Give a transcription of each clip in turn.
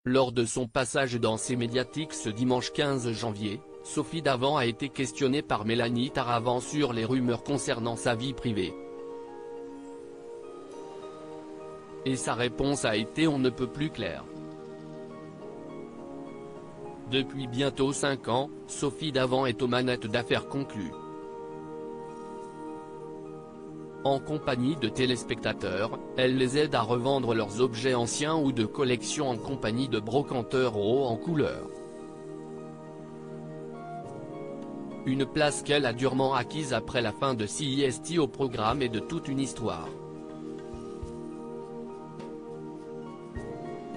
Lors de son passage dans ces médiatiques ce dimanche 15 janvier, Sophie Davant a été questionnée par Mélanie Taravant sur les rumeurs concernant sa vie privée. Et sa réponse a été on ne peut plus claire. Depuis bientôt 5 ans, Sophie Davant est aux manettes d'Affaires conclues. En compagnie de téléspectateurs, elle les aide à revendre leurs objets anciens ou de collection en compagnie de brocanteurs hauts en couleur. Une place qu'elle a durement acquise après la fin de CIST au programme et de toute une histoire.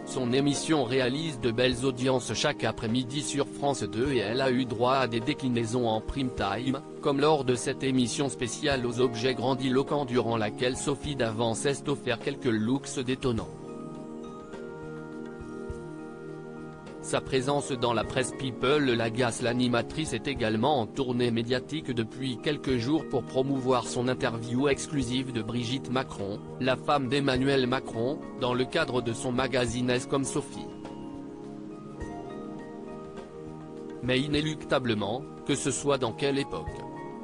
Son émission réalise de belles audiences chaque après-midi sur France 2 et elle a eu droit à des déclinaisons en prime time, comme lors de cette émission spéciale aux objets grandiloquents durant laquelle Sophie Davant s'est offert quelques looks détonnants. Sa présence dans la presse People l'agace. L'animatrice est également en tournée médiatique depuis quelques jours pour promouvoir son interview exclusive de Brigitte Macron, la femme d'Emmanuel Macron, dans le cadre de son magazine Est comme Sophie. Mais inéluctablement, que ce soit dans quelle époque,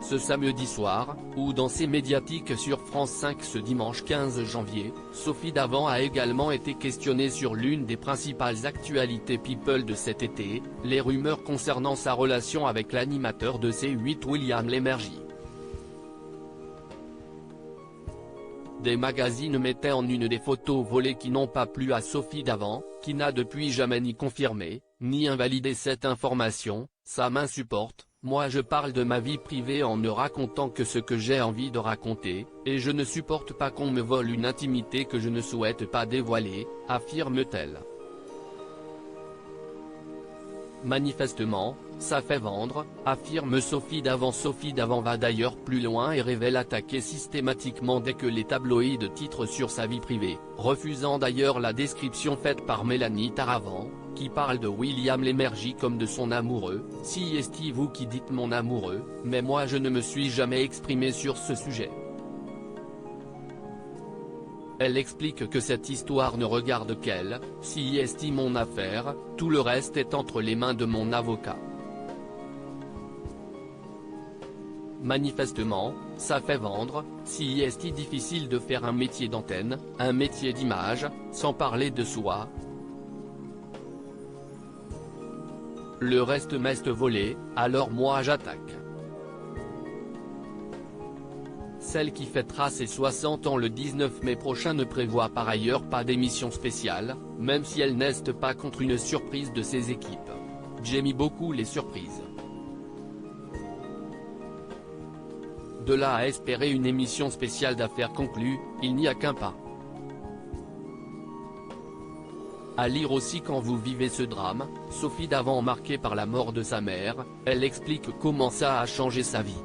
ce samedi soir, ou dans ces médiatiques sur France 5 ce dimanche 15 janvier, Sophie Davant a également été questionnée sur l'une des principales actualités People de cet été, les rumeurs concernant sa relation avec l'animateur de C8 William Lémergie. Des magazines mettaient en une des photos volées qui n'ont pas plu à Sophie Davant, qui n'a depuis jamais ni confirmé, ni invalidé cette information. Ça m'insupporte, moi je parle de ma vie privée en ne racontant que ce que j'ai envie de raconter, et je ne supporte pas qu'on me vole une intimité que je ne souhaite pas dévoiler, affirme-t-elle. Manifestement, ça fait vendre, affirme Sophie Davant. Sophie Davant va d'ailleurs plus loin et révèle attaquer systématiquement dès que les tabloïds titrent sur sa vie privée, refusant d'ailleurs la description faite par Mélanie Taravant, qui parle de William Lémergie comme de son amoureux. Si est-ce vous qui dites mon amoureux, mais moi je ne me suis jamais exprimé sur ce sujet. Elle explique que cette histoire ne regarde qu'elle, si est mon affaire, tout le reste est entre les mains de mon avocat. Manifestement, ça fait vendre, si est difficile de faire un métier d'antenne, un métier d'image, sans parler de soi. Le reste m'est volé, alors moi j'attaque. Celle qui fêtera ses 60 ans le 19 mai prochain ne prévoit par ailleurs pas d'émission spéciale, même si elle n'est pas contre une surprise de ses équipes. J'aime beaucoup les surprises. De là à espérer une émission spéciale d'Affaires conclues, il n'y a qu'un pas. À lire aussi quand vous vivez ce drame, Sophie Davant marquée par la mort de sa mère, elle explique comment ça a changé sa vie.